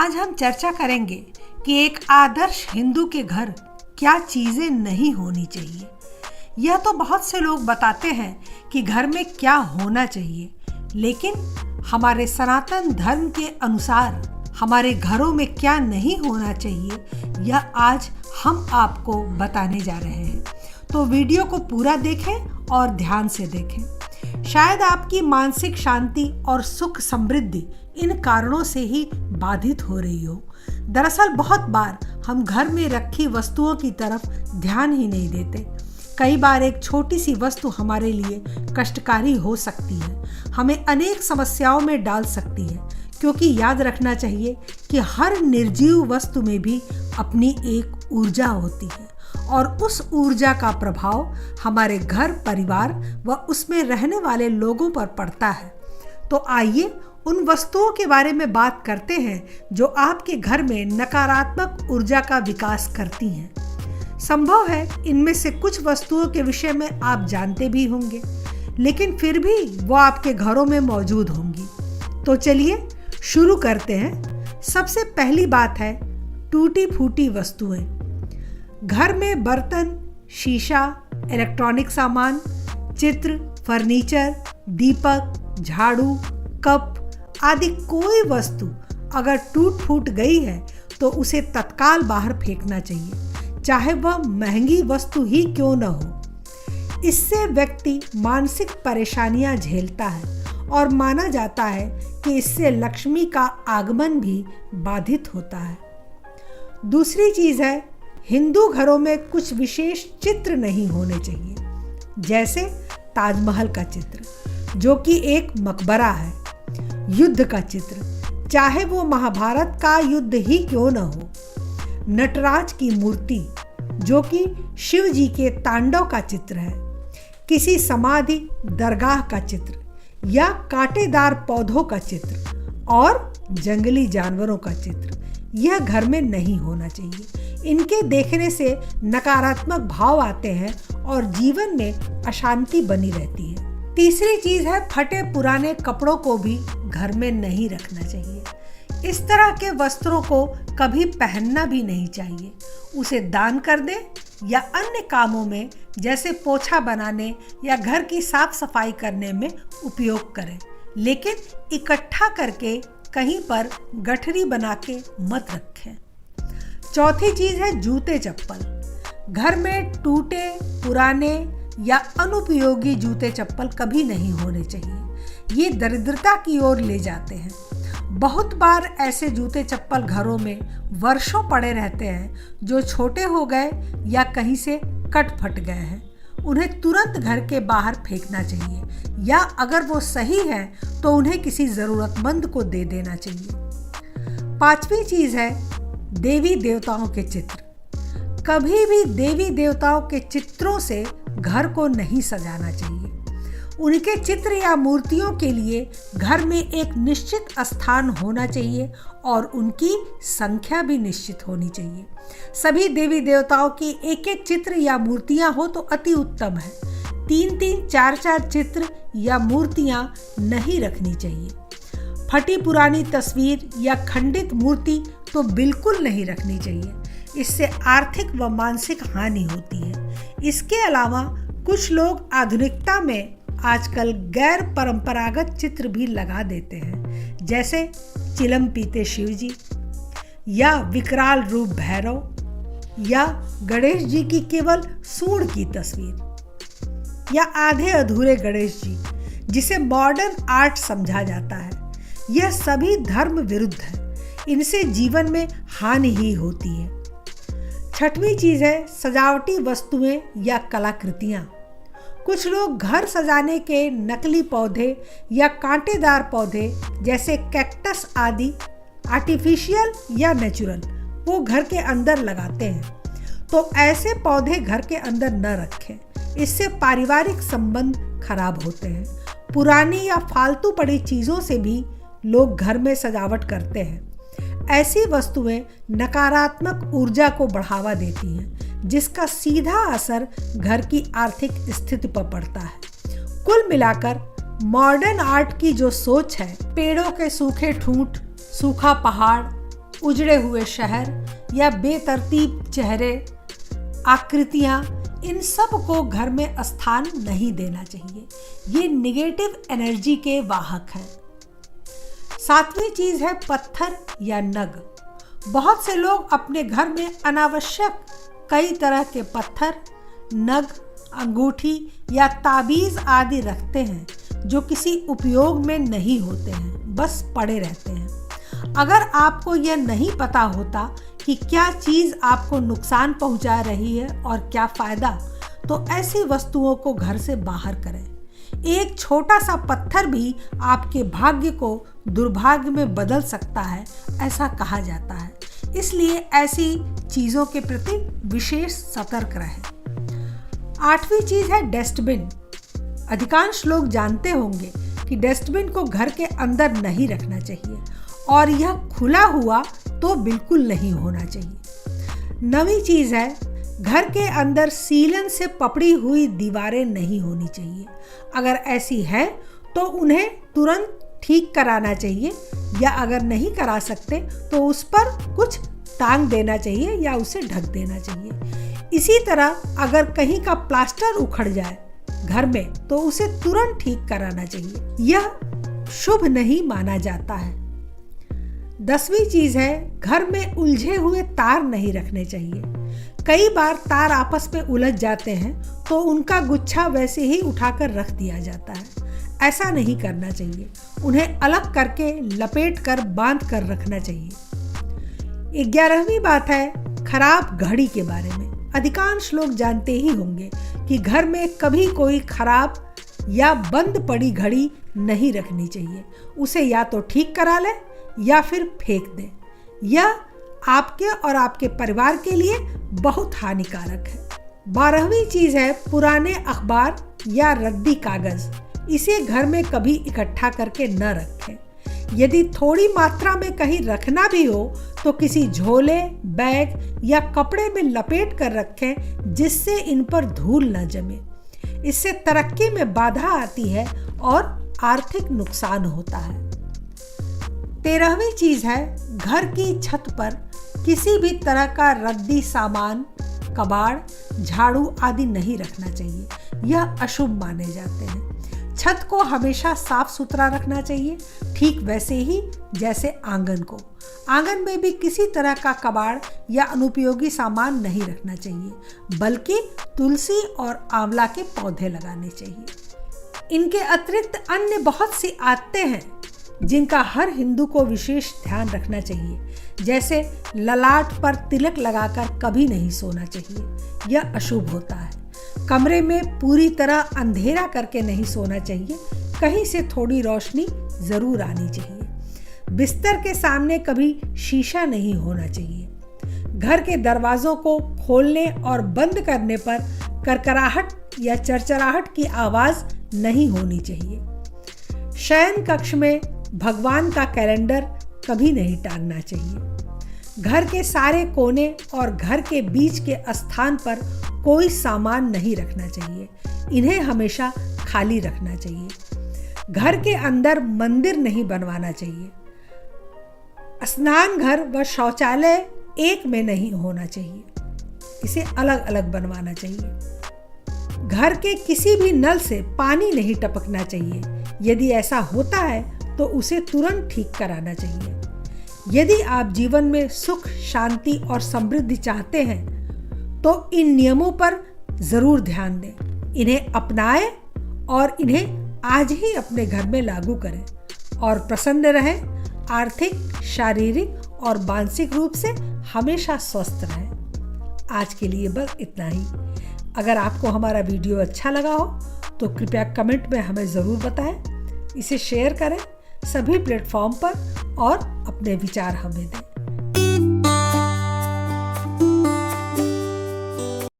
आज हम चर्चा करेंगे कि एक आदर्श हिंदू के घर क्या चीजें नहीं होनी चाहिए। यह तो बहुत से लोग बताते हैं कि घर में क्या होना चाहिए, लेकिन हमारे सनातन धर्म के अनुसार हमारे घरों में क्या नहीं होना चाहिए, यह आज हम आपको बताने जा रहे हैं। तो वीडियो को पूरा देखें और ध्यान से देखें। शायद आपकी मानसिक शांति और सुख समृद्धि इन कारणों से ही बाधित हो रही हो। दरअसल बहुत बार हम घर में रखी वस्तुओं की तरफ ध्यान ही नहीं देते। कई बार एक छोटी सी वस्तु हमारे लिए कष्टकारी हो सकती है, हमें अनेक समस्याओं में डाल सकती है, क्योंकि याद रखना चाहिए कि हर निर्जीव वस्तु में भी अपनी एक ऊर्जा होती है और उस ऊर्जा का प्रभाव हमारे घर परिवार व उसमें रहने वाले लोगों पर पड़ता है। तो आइए उन वस्तुओं के बारे में बात करते हैं जो आपके घर में नकारात्मक ऊर्जा का विकास करती हैं। संभव है इनमें से कुछ वस्तुओं के विषय में आप जानते भी होंगे, लेकिन फिर भी वो आपके घरों में मौजूद होंगी। तो चलिए शुरू करते हैं। सबसे पहली बात है टूटी फूटी वस्तुएं। घर में बर्तन, शीशा, इलेक्ट्रॉनिक सामान, चित्र, फर्नीचर, दीपक, झाड़ू, कप आदि कोई वस्तु अगर टूट फूट गई है तो उसे तत्काल बाहर फेंकना चाहिए, चाहे वह महंगी वस्तु ही क्यों न हो। इससे व्यक्ति मानसिक परेशानियां झेलता है और माना जाता है कि इससे लक्ष्मी का आगमन भी बाधित होता है। दूसरी चीज है हिंदू घरों में कुछ विशेष चित्र नहीं होने चाहिए, जैसे ताजमहल का चित्र जो कि एक मकबरा है, युद्ध का चित्र चाहे वो महाभारत का युद्ध ही क्यों न हो, नटराज की मूर्ति जो कि शिव जी के तांडव का चित्र है, किसी समाधि दरगाह का चित्र या कांटेदार पौधों का चित्र और जंगली जानवरों का चित्र, यह घर में नहीं होना चाहिए। इनके देखने से नकारात्मक भाव आते हैं और जीवन में अशांति बनी रहती है। तीसरी चीज है फटे पुराने कपड़ों को भी घर में नहीं रखना चाहिए। इस तरह के वस्त्रों को कभी पहनना भी नहीं चाहिए। उसे दान कर दें या अन्य कामों में जैसे पोछा बनाने या घर की साफ सफाई करने में उपयोग करें, लेकिन इकट्ठा करके कहीं पर गठरी बना के मत रखें। चौथी चीज है जूते चप्पल। घर में टूटे, पुराने या अनुपयोगी जूते चप्पल कभी नहीं होने चाहिए। ये दरिद्रता की ओर ले जाते हैं। बहुत बार ऐसे जूते चप्पल घरों में वर्षों पड़े रहते हैं जो छोटे हो गए या कहीं से कट फट गए हैं। उन्हें तुरंत घर के बाहर फेंकना चाहिए, या अगर वो सही है तो उन्हें किसी ज़रूरतमंद को दे देना चाहिए। पांचवी चीज है देवी देवताओं के चित्र। कभी भी देवी देवताओं के चित्रों से घर को नहीं सजाना चाहिए। उनके चित्र या मूर्तियों के लिए घर में एक निश्चित स्थान होना चाहिए और उनकी संख्या भी निश्चित होनी चाहिए। सभी देवी देवताओं की एक एक चित्र या मूर्तियां हो तो अति उत्तम है। 3-3, 4-4 चित्र या मूर्तियां नहीं रखनी चाहिए। फटी पुरानी तस्वीर या खंडित मूर्ति तो बिल्कुल नहीं रखनी चाहिए। इससे आर्थिक व मानसिक हानि होती है। इसके अलावा कुछ लोग आधुनिकता में आजकल गैर परंपरागत चित्र भी लगा देते हैं, जैसे चिलम पीते शिव जी या विकराल रूप भैरव या गणेश जी की केवल सूंड की तस्वीर या आधे अधूरे गणेश जी, जिसे मॉडर्न आर्ट समझा जाता है। यह सभी धर्म विरुद्ध है। इनसे जीवन में हानि ही होती है। छठवीं चीज है सजावटी वस्तुएं या कलाकृतियां। कुछ लोग घर सजाने के नकली पौधे या कांटेदार पौधे जैसे कैक्टस आदि आर्टिफिशियल या नेचुरल वो घर के अंदर लगाते हैं। तो ऐसे पौधे घर के अंदर न रखें, इससे पारिवारिक संबंध खराब होते हैं। पुरानी या फालतू पड़ी चीज़ों से भी लोग घर में सजावट करते हैं। ऐसी वस्तुएं नकारात्मक ऊर्जा को बढ़ावा देती हैं, जिसका सीधा असर घर की आर्थिक स्थिति पर पड़ता है। कुल मिलाकर मॉडर्न आर्ट की जो सोच है, पेड़ों के सूखे ठूंठ, सूखा पहाड़, उजड़े हुए शहर या बेतरतीब चेहरे, आकृतियाँ, इन सब को घर में स्थान नहीं देना चाहिए। ये निगेटिव एनर्जी के वाहक हैं। 7वीं चीज़ है पत्थर या नग। बहुत से लोग अपने घर में अनावश्यक कई तरह के पत्थर, नग, अंगूठी या ताबीज़ आदि रखते हैं जो किसी उपयोग में नहीं होते हैं, बस पड़े रहते हैं। अगर आपको यह नहीं पता होता कि क्या चीज़ आपको नुकसान पहुंचा रही है और क्या फ़ायदा, तो ऐसी वस्तुओं को घर से बाहर करें। एक छोटा सा पत्थर भी आपके भाग्य को दुर्भाग्य में बदल सकता है, ऐसा कहा जाता है। इसलिए ऐसी चीज़ों के प्रति विशेष सतर्क रहें। 8वीं चीज़ है डस्टबिन। अधिकांश लोग जानते होंगे कि डस्टबिन को घर के अंदर नहीं रखना चाहिए और यह खुला हुआ तो बिल्कुल नहीं होना चाहिए। 9वीं चीज़ है घर के अंदर सीलन से पपड़ी हुई दीवारें नहीं होनी चाहिए। अगर ऐसी है तो उन्हें तुरंत ठीक कराना चाहिए, या अगर नहीं करा सकते तो उस पर कुछ टांग देना चाहिए या उसे ढक देना चाहिए। इसी तरह अगर कहीं का प्लास्टर उखड़ जाए घर में तो उसे तुरंत ठीक कराना चाहिए, यह शुभ नहीं माना जाता है। 10वीं चीज़ है घर में उलझे हुए तार नहीं रखने चाहिए। कई बार तार आपस में उलझ जाते हैं तो उनका गुच्छा वैसे ही उठाकर रख दिया जाता है। ऐसा नहीं करना चाहिए, उन्हें अलग करके लपेट कर बांध कर रखना चाहिए। 11वीं बात है खराब घड़ी के बारे में। अधिकांश लोग जानते ही होंगे कि घर में कभी कोई खराब या बंद पड़ी घड़ी नहीं रखनी चाहिए। उसे या तो ठीक करा लें या फिर फेंक दें। यह आपके और आपके परिवार के लिए बहुत हानिकारक है। 12वीं चीज़ है पुराने अखबार या रद्दी कागज़। इसे घर में कभी इकट्ठा करके न रखें। यदि थोड़ी मात्रा में कहीं रखना भी हो तो किसी झोले, बैग या कपड़े में लपेट कर रखें, जिससे इन पर धूल न जमे। इससे तरक्की में बाधा आती है और आर्थिक नुकसान होता है। 13वीं चीज़ है घर की छत पर किसी भी तरह का रद्दी सामान, कबाड़, झाड़ू आदि नहीं रखना चाहिए। यह अशुभ माने जाते हैं। छत को हमेशा साफ सुथरा रखना चाहिए, ठीक वैसे ही जैसे आंगन को। आंगन में भी किसी तरह का कबाड़ या अनुपयोगी सामान नहीं रखना चाहिए, बल्कि तुलसी और आंवला के पौधे लगाने चाहिए। इनके अतिरिक्त अन्य बहुत सी आदतें हैं जिनका हर हिंदू को विशेष ध्यान रखना चाहिए। जैसे ललाट पर तिलक लगाकर कभी नहीं सोना चाहिए, यह अशुभ होता है। कमरे में पूरी तरह अंधेरा करके नहीं सोना चाहिए, कहीं से थोड़ी रोशनी जरूर आनी चाहिए। बिस्तर के सामने कभी शीशा नहीं होना चाहिए। घर के दरवाजों को खोलने और बंद करने पर करकराहट या चरचराहट की आवाज़ नहीं होनी चाहिए। शयन कक्ष में भगवान का कैलेंडर कभी नहीं टांगना चाहिए। घर के सारे कोने और घर के बीच के स्थान पर कोई सामान नहीं रखना चाहिए, इन्हें हमेशा खाली रखना चाहिए। घर के अंदर मंदिर नहीं बनवाना चाहिए। स्नान घर व शौचालय एक में नहीं होना चाहिए, इसे अलग अलग बनवाना चाहिए। घर के किसी भी नल से पानी नहीं टपकना चाहिए। यदि ऐसा होता है तो उसे तुरंत ठीक कराना चाहिए। यदि आप जीवन में सुख, शांति और समृद्धि चाहते हैं तो इन नियमों पर ज़रूर ध्यान दें, इन्हें अपनाएं और इन्हें आज ही अपने घर में लागू करें और प्रसन्न रहें। आर्थिक, शारीरिक और मानसिक रूप से हमेशा स्वस्थ रहें। आज के लिए बस इतना ही। अगर आपको हमारा वीडियो अच्छा लगा हो तो कृपया कमेंट में हमें ज़रूर बताएं, इसे शेयर करें सभी प्लेटफॉर्म पर और अपने विचार हमें दें।